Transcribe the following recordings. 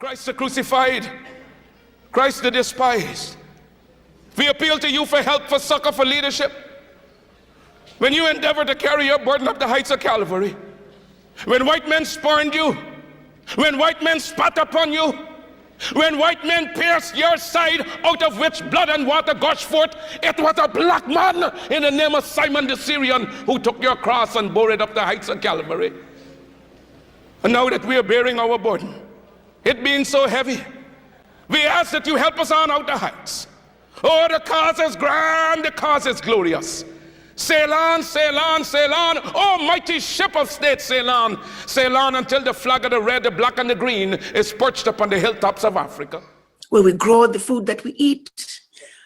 Christ the crucified, Christ the despised. We appeal to you for help, for succor, for leadership. When you endeavor to carry your burden up the heights of Calvary, when white men spurned you, when white men spat upon you, when white men pierced your side, out of which blood and water gushed forth, it was a black man in the name of Simon the Syrian who took your cross and bore it up the heights of Calvary. And now that we are bearing our burden, it being so heavy, we ask that you help us on out the heights. Oh, the cause is grand, the cause is glorious. Sail on, sail on, sail on. Oh, mighty ship of state, sail on. Sail on until the flag of the red, the black, and the green is perched upon the hilltops of Africa. Where we grow the food that we eat.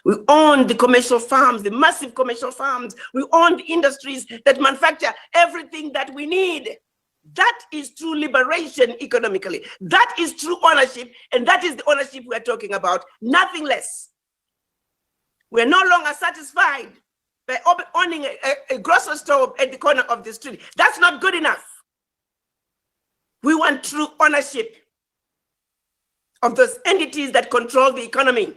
We own the commercial farms, the massive commercial farms. We own the industries that manufacture everything that we need. That is true liberation economically. That is true ownership, and that is the ownership we are talking about, nothing less. We are no longer satisfied by owning a grocery store at the corner of the street. That's not good enough. We want true ownership of those entities that control the economy,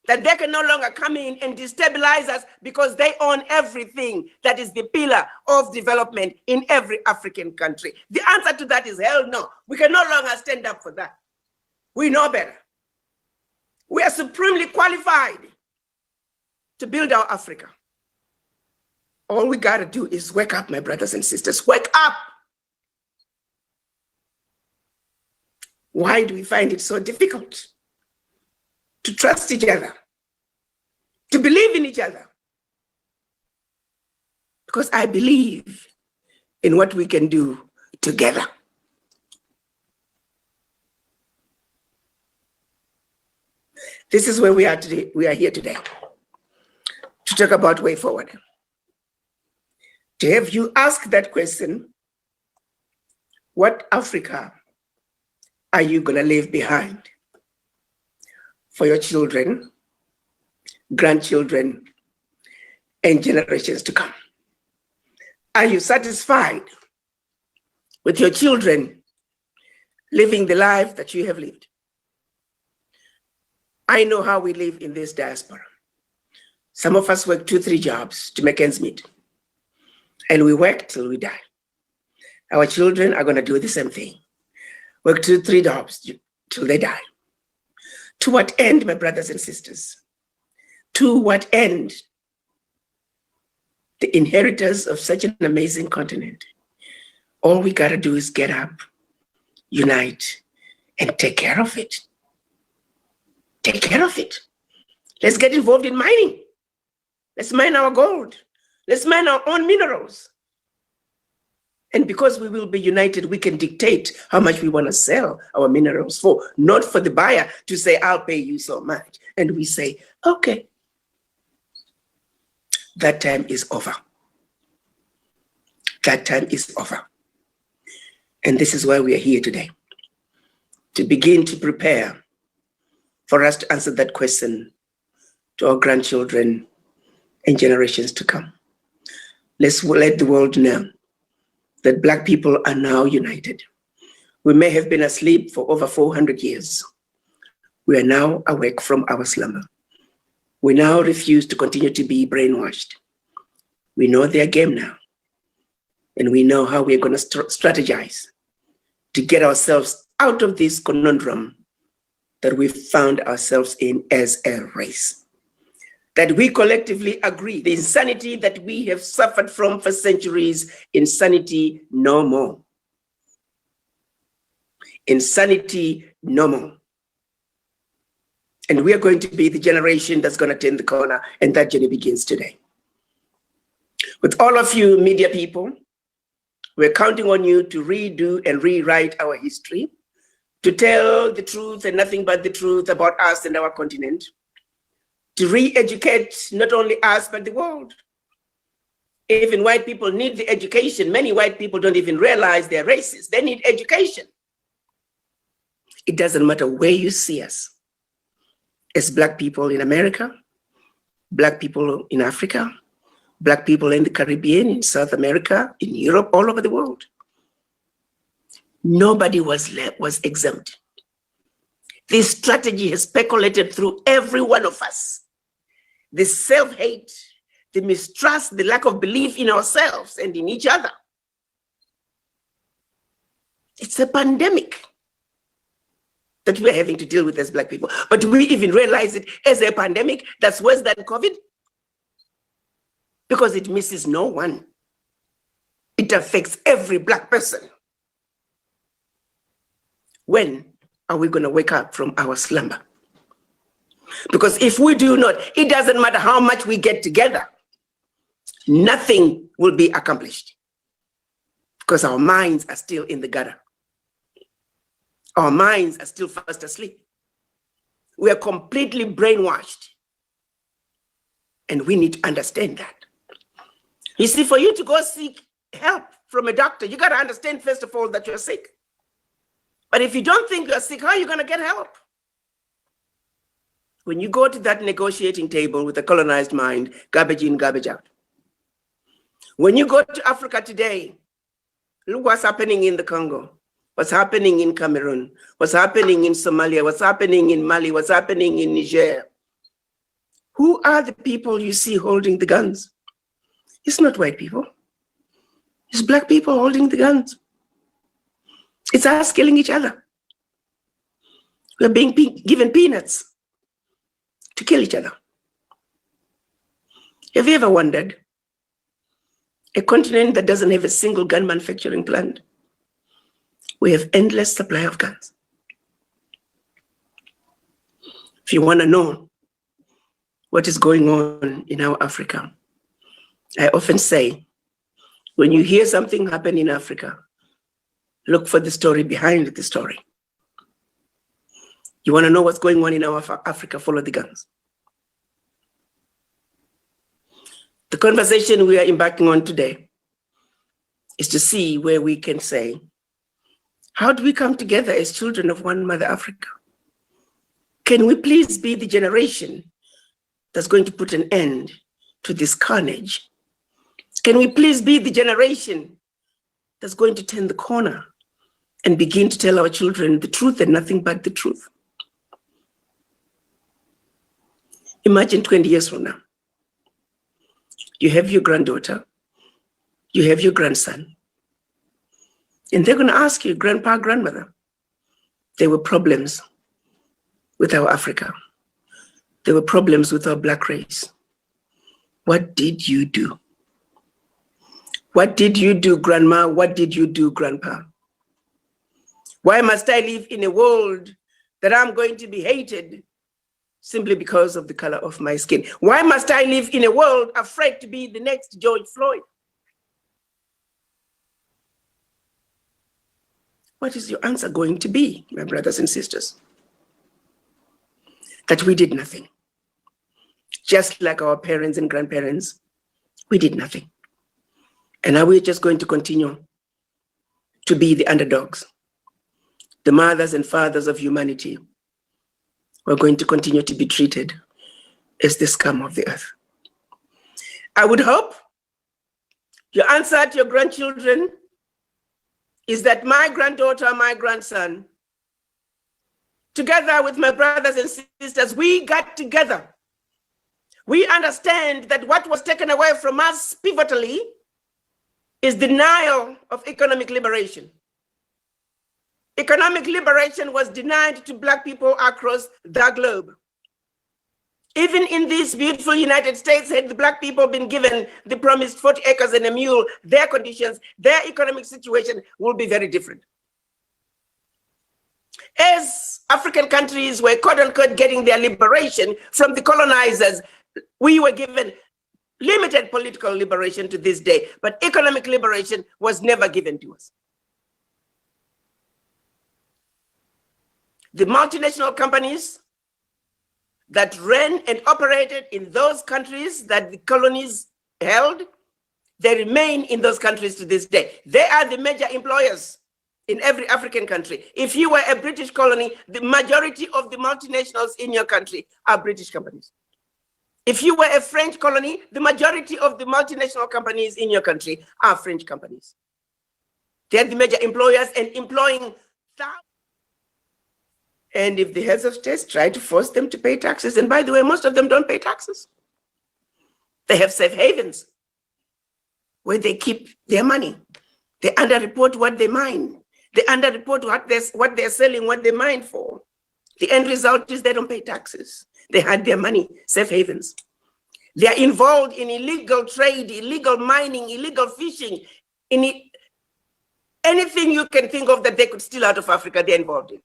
that they can no longer come in and destabilize us because they own everything that is the pillar of development in every African country. The answer to that is hell no. We can no longer stand up for that. We know better. We are supremely qualified to build our Africa. All we got to do is wake up, my brothers and sisters. Wake up. Why do we find it so difficult to trust each other, to believe in each other? Because I believe in what we can do together. This is where we are today. We are here today to talk about way forward. To have you ask that question, what Africa are you going to leave behind for your children, grandchildren, and generations to come? Are you satisfied with your children living the life that you have lived? I know how we live in this diaspora. Some of us work 2-3 jobs to make ends meet, and we work till we die. Our children are going to do the same thing. Work 2-3 jobs till they die. To what end, my brothers and sisters? To what end? The inheritors of such an amazing continent. All we got to do is get up, unite, and take care of it. Take care of it. Let's get involved in mining. Let's mine our gold. Let's mine our own minerals. And because we will be united, we can dictate how much we want to sell our minerals for, not for the buyer to say, I'll pay you so much. And we say, okay. That time is over. That time is over. And this is why we are here today, to begin to prepare for us to answer that question to our grandchildren and generations to come. Let's let the world know that Black people are now united. We may have been asleep for over 400 years. We are now awake from our slumber. We now refuse to continue to be brainwashed. We know their game now. And we know how we're going to strategize to get ourselves out of this conundrum that we've found ourselves in as a race. That we collectively agree, the insanity that we have suffered from for centuries, insanity no more. Insanity no more. And we are going to be the generation that's going to turn the corner, and that journey begins today. With all of you media people, we're counting on you to redo and rewrite our history, to tell the truth and nothing but the truth about us and our continent, to re-educate not only us, but the world. Even white people need the education. Many white people don't even realize they're racist. They need education. It doesn't matter where you see us. As Black people in America, Black people in Africa, Black people in the Caribbean, in South America, in Europe, all over the world. Nobody was exempt. This strategy has percolated through every one of us. The self-hate, the mistrust, the lack of belief in ourselves and in each other. It's a pandemic that we're having to deal with as Black people. But do we even realize it as a pandemic that's worse than COVID? Because it misses no one. It affects every Black person. When are we going to wake up from our slumber? Because if we do not, it doesn't matter how much we get together, nothing will be accomplished. Because our minds are still in the gutter. Our minds are still fast asleep. We are completely brainwashed. And we need to understand that. You see, for you to go seek help from a doctor, you got to understand, first of all, that you're sick. But if you don't think you're sick, how are you going to get help? When you go to that negotiating table with a colonized mind, garbage in, garbage out. When you go to Africa today, look what's happening in the Congo, what's happening in Cameroon, what's happening in Somalia, what's happening in Mali, what's happening in Niger. Who are the people you see holding the guns? It's not white people. It's Black people holding the guns. It's us killing each other. We're being given peanuts to kill each other. Have you ever wondered? A continent that doesn't have a single gun manufacturing plant. We have endless supply of guns. If you want to know what is going on in our Africa, I often say, when you hear something happen in Africa, look for the story behind the story. You want to know what's going on in our Africa, follow the guns. The conversation we are embarking on today is to see where we can say, how do we come together as children of one mother Africa? Can we please be the generation that's going to put an end to this carnage? Can we please be the generation that's going to turn the corner and begin to tell our children the truth and nothing but the truth? Imagine 20 years from now. You have your granddaughter, you have your grandson, and they're going to ask you, grandpa, grandmother, there were problems with our Africa. There were problems with our Black race. What did you do? What did you do, grandma? What did you do, grandpa? Why must I live in a world that I'm going to be hated simply because of the color of my skin? Why must I live in a world afraid to be the next George Floyd? What is your answer going to be, my brothers and sisters? That we did nothing. Just like our parents and grandparents, we did nothing. And are we just going to continue to be the underdogs, the mothers and fathers of humanity? We're going to continue to be treated as the scum of the earth. I would hope your answer to your grandchildren is that my granddaughter, my grandson, together with my brothers and sisters, we got together. We understand that what was taken away from us pivotally is denial of economic liberation. Economic liberation was denied to Black people across the globe. Even in this beautiful United States, had the Black people been given the promised 40 acres and a mule, their conditions, their economic situation will be very different. As African countries were quote unquote getting their liberation from the colonizers, we were given limited political liberation to this day, but economic liberation was never given to us. The multinational companies that ran and operated in those countries that the colonies held, they remain in those countries to this day. They are the major employers in every African country. If you were a British colony, the majority of the multinationals in your country are British companies. If you were a French colony, the majority of the multinational companies in your country are French companies. They're the major employers and employing thousands. And if the heads of states try to force them to pay taxes, and by the way, most of them don't pay taxes. They have safe havens where they keep their money. They underreport what they mine. They underreport what they're selling, what they mine for. The end result is they don't pay taxes. They hide their money, safe havens. They are involved in illegal trade, illegal mining, illegal fishing, anything you can think of that they could steal out of Africa, they're involved in.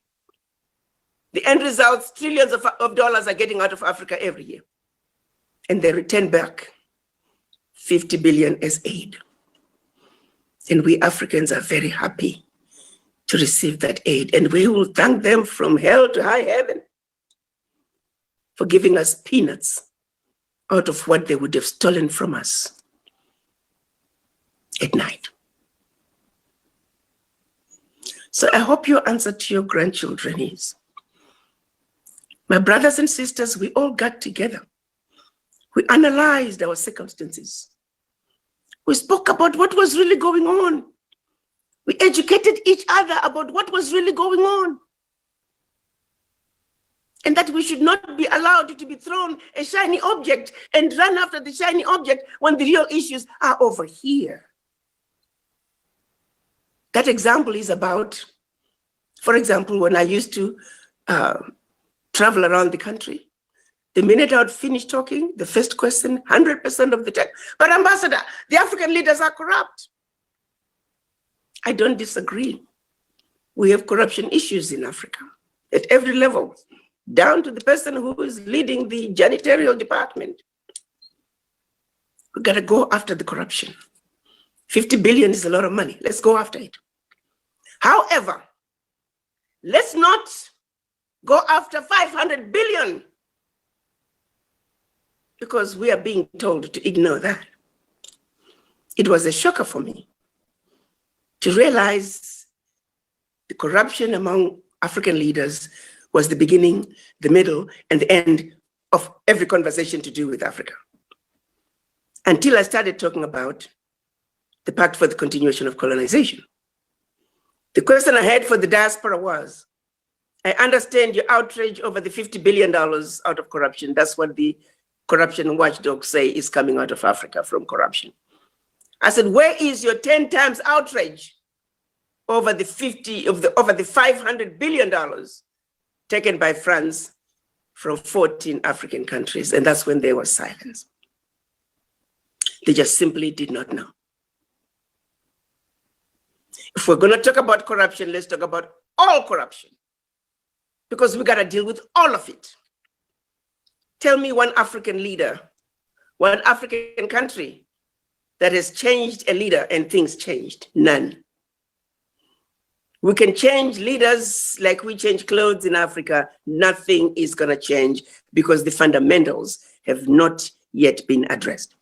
The end results, trillions of dollars are getting out of Africa every year. And they return back 50 billion as aid. And we Africans are very happy to receive that aid. And we will thank them from hell to high heaven for giving us peanuts out of what they would have stolen from us at night. So I hope your answer to your grandchildren is, my brothers and sisters, we all got together. We analyzed our circumstances. We spoke about what was really going on. We educated each other about what was really going on. And that we should not be allowed to be thrown a shiny object and run after the shiny object when the real issues are over here. That example is about, for example, when I used to travel around the country, the minute I would finish talking, the first question, 100% of the time, but Ambassador, the African leaders are corrupt. I don't disagree. We have corruption issues in Africa at every level, down to the person who is leading the janitorial department. We gotta go after the corruption. 50 billion is a lot of money. Let's go after it. However, let's not go after 500 billion because we are being told to ignore that. It was a shocker for me to realize the corruption among African leaders was the beginning, the middle, and the end of every conversation to do with Africa. Until I started talking about the Pact for the Continuation of Colonization. The question I had for the diaspora was, I understand your outrage over the $50 billion out of corruption. That's what the corruption watchdogs say is coming out of Africa from corruption. I said, where is your 10 times outrage over the $500 billion taken by France from 14 African countries? And that's when there was silence. They just simply did not know. If we're going to talk about corruption, let's talk about all corruption, because we got to deal with all of it. Tell me one African leader, one African country that has changed a leader and things changed. None. We can change leaders like we change clothes in Africa. Nothing is going to change because the fundamentals have not yet been addressed.